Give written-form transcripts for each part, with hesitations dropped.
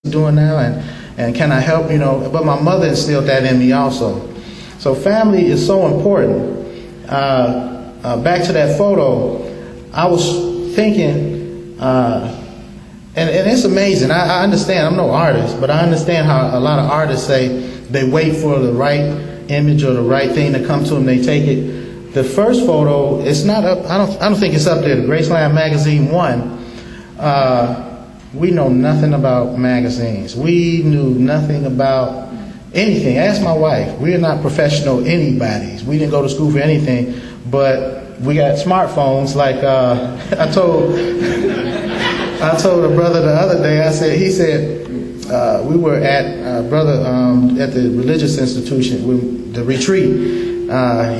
doing now, and can I help, but my mother instilled that in me also. So family is so important. Back to that photo, I was thinking, and it's amazing. I understand, I'm no artist, but I understand how a lot of artists say they wait for the right image or the right thing to come to them, they take it. The first photo, it's not up, I don't think it's up there, the Graceland Magazine 1. We know nothing about magazines. We knew nothing about anything. Ask my wife. We are not professional anybody's. We didn't go to school for anything, but we got smartphones. Like I told a brother the other day. He said we were at at the religious institution, the retreat.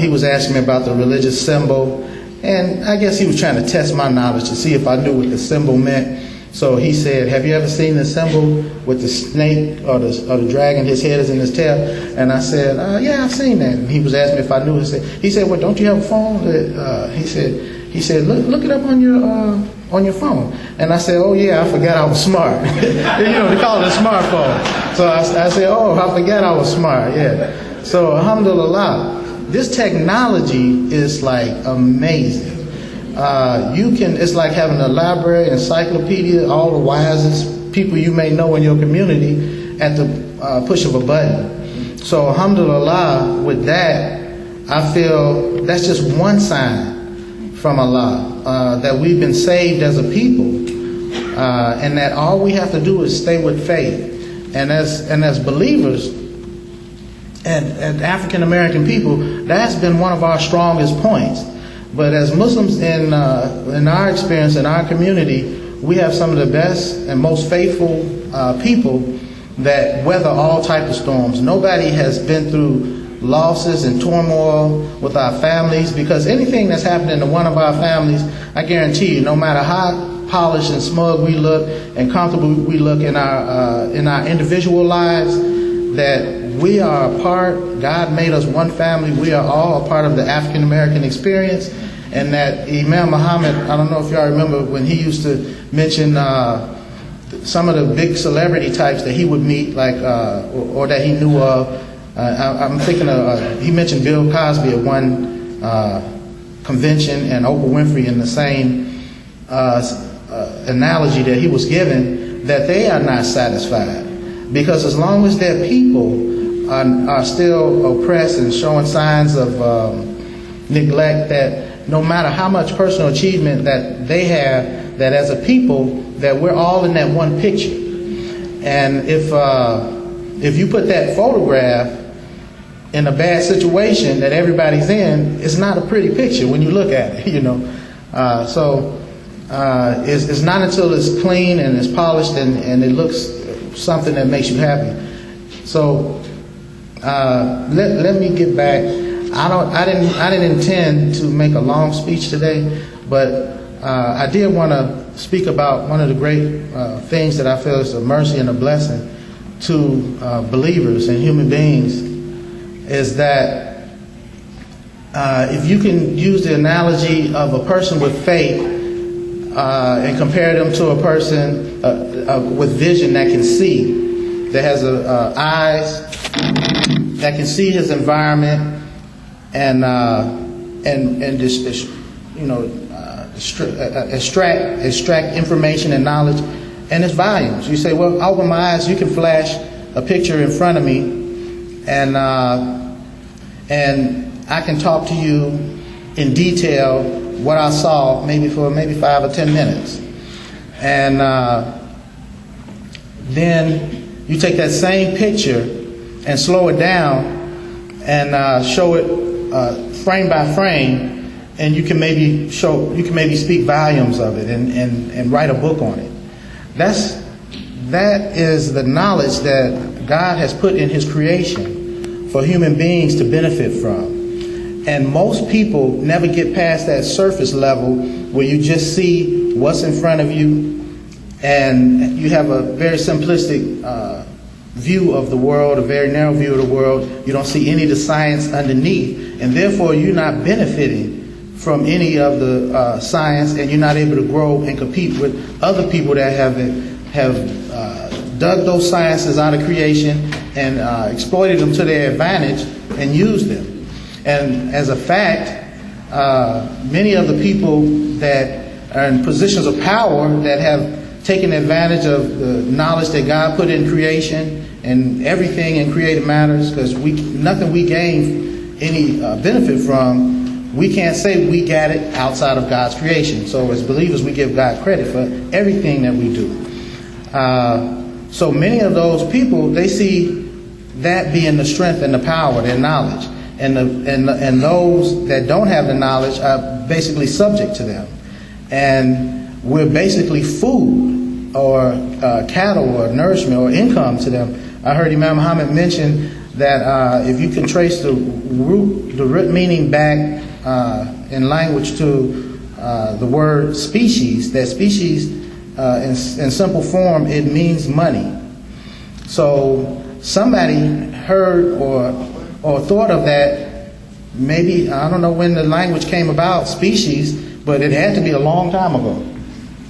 He was asking me about the religious symbol, and I guess he was trying to test my knowledge to see if I knew what the symbol meant. So he said, have you ever seen the symbol with the snake or the dragon, his head is in his tail? And I said, yeah, I've seen that. And he was asking me if I knew. He said, well, don't you have a phone? He said, look it up on your phone. And I said, oh yeah, I forgot I was smart. They call it a smartphone. So I said, oh, I forgot I was smart. Yeah. So alhamdulillah, this technology is like amazing. It's like having a library, encyclopedia, all the wisest people you may know in your community at the push of a button. So alhamdulillah, with that, I feel that's just one sign from Allah that we've been saved as a people, and that all we have to do is stay with faith. And as believers and African American people, that's been one of our strongest points. But as Muslims, in our experience, in our community, we have some of the best and most faithful people that weather all types of storms. Nobody has been through losses and turmoil with our families, because anything that's happening to one of our families, I guarantee you, no matter how polished and smug we look and comfortable we look in our individual lives, that we are a part. God made us one family. We are all a part of the African American experience. And that Imam Muhammad, I don't know if y'all remember when he used to mention some of the big celebrity types that he would meet, like or that he knew of. I'm thinking of he mentioned Bill Cosby at one convention, and Oprah Winfrey in the same analogy that he was given, that they are not satisfied, because as long as their people are still oppressed and showing signs of neglect, that no matter how much personal achievement that they have, that as a people, that we're all in that one picture. And if you put that photograph in a bad situation that everybody's in, it's not a pretty picture when you look at it, So it's not until it's clean and it's polished and it looks something that makes you happy. So let me get back. I didn't intend to make a long speech today, but I did want to speak about one of the great things that I feel is a mercy and a blessing to believers and human beings, is that if you can use the analogy of a person with faith and compare them to a person with vision that can see, that has eyes that can see his environment, and just, extract information and knowledge, and it's volumes. You say, well, I open my eyes, you can flash a picture in front of me, and I can talk to you in detail what I saw, maybe 5 or 10 minutes, and then you take that same picture and slow it down and show it frame by frame, and you can maybe speak volumes of it and write a book on it. That is the knowledge that God has put in His creation for human beings to benefit from. And most people never get past that surface level where you just see what's in front of you, and you have a very simplistic view of the world, a very narrow view of the world. You don't see any of the science underneath, and therefore you're not benefiting from any of the science, and you're not able to grow and compete with other people that have dug those sciences out of creation and exploited them to their advantage and used them. And as a fact, many of the people that are in positions of power that have taken advantage of the knowledge that God put in creation and everything in created matters, because nothing we gain any benefit from, we can't say we got it outside of God's creation. So as believers, we give God credit for everything that we do. So many of those people, they see that being the strength and the power, their knowledge. And those that don't have the knowledge are basically subject to them. And we're basically food or cattle or nourishment or income to them. I heard Imam Muhammad mention that if you can trace the root meaning back in language to the word species, that species in simple form, it means money. So somebody heard or thought of that, maybe, I don't know when the language came about, species, but it had to be a long time ago.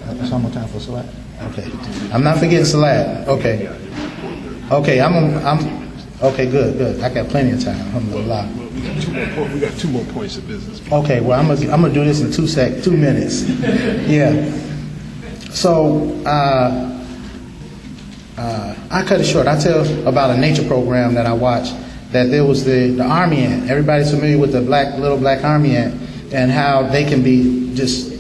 That's one more time for Salat? Okay. I'm not forgetting Salat. Okay. Okay, okay, good. I got plenty of time. Alhamdulillah. We got two more points of business. Okay, well, I'm gonna do this in 2 minutes. Yeah. So, I cut it short. I tell about a nature program that I watched, that there was the army ant. Everybody's familiar with the little black army ant and how they can be just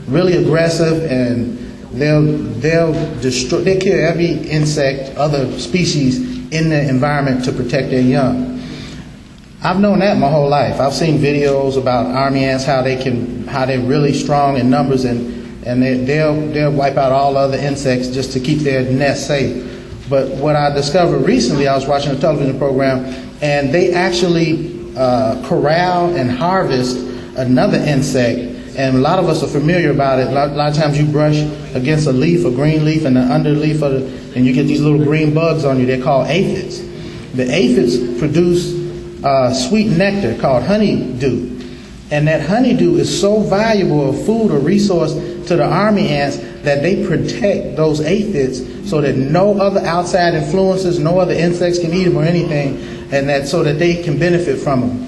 really aggressive, and they'll destroy, they kill every insect, other species in the environment to protect their young. I've known that my whole life. I've seen videos about army ants, how they're really strong in numbers, and they'll wipe out all other insects just to keep their nest safe. But what I discovered recently, I was watching a television program, and they actually corral and harvest another insect. And a lot of us are familiar about it. A lot of times you brush against a leaf, a green leaf, and the underleaf and you get these little green bugs on you. They're called aphids. The aphids produce sweet nectar called honeydew. And that honeydew is so valuable a food or resource to the army ants that they protect those aphids so that no other outside influences, no other insects can eat them or anything, and that so that they can benefit from them.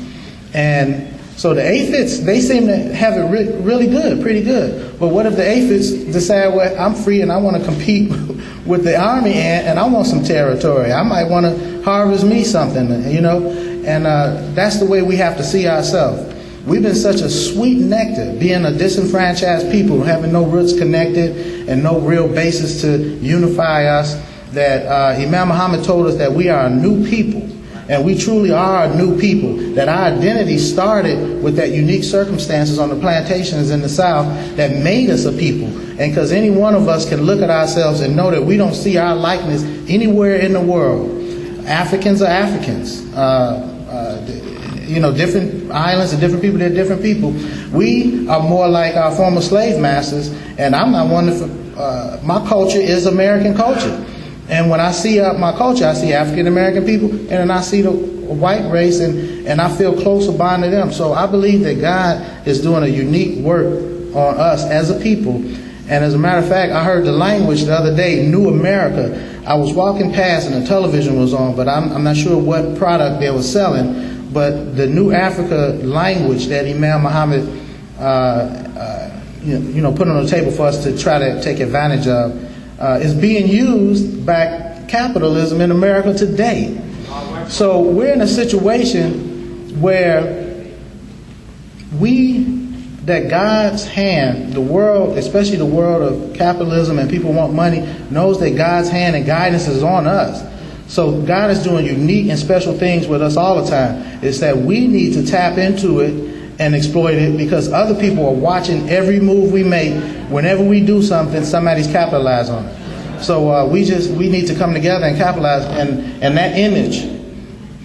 And so the aphids, they seem to have it really good, pretty good. But what if the aphids decide, well, I'm free and I want to compete with the army ant and I want some territory. I might want to harvest me something, you know. And that's the way we have to see ourselves. We've been such a sweet nectar, being a disenfranchised people, having no roots connected and no real basis to unify us, that Imam Muhammad told us that we are a new people. And we truly are a new people, that our identity started with that unique circumstances on the plantations in the South that made us a people. And because any one of us can look at ourselves and know that we don't see our likeness anywhere in the world. Africans are Africans. Different islands and different people, they're different people. We are more like our former slave masters, and I'm not one of, my culture is American culture. And when I see my culture, I see African American people, and then I see the white race, and I feel closer bond to them. So I believe that God is doing a unique work on us as a people. And as a matter of fact, I heard the language the other day, New America. I was walking past and the television was on, but I'm not sure what product they were selling. But the New Africa language that Imam Muhammad put on the table for us to try to take advantage of is being used by capitalism in America today. So we're in a situation where that God's hand, the world, especially the world of capitalism and people want money, knows that God's hand and guidance is on us. So God is doing unique and special things with us all the time. It's that we need to tap into it and exploit it, because other people are watching every move we make. Whenever we do something, somebody's capitalized on it. So we need to come together and capitalize. And that image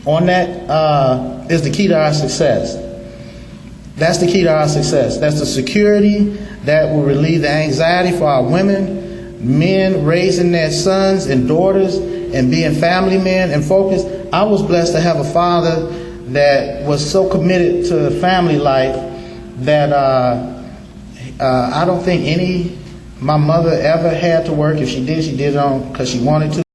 on that is the key to our success. That's the key to our success. That's the security that will relieve the anxiety for our women, men raising their sons and daughters and being family men and focused. I was blessed to have a father that was so committed to family life that I don't think any my mother ever had to work. If she did it on because she wanted to.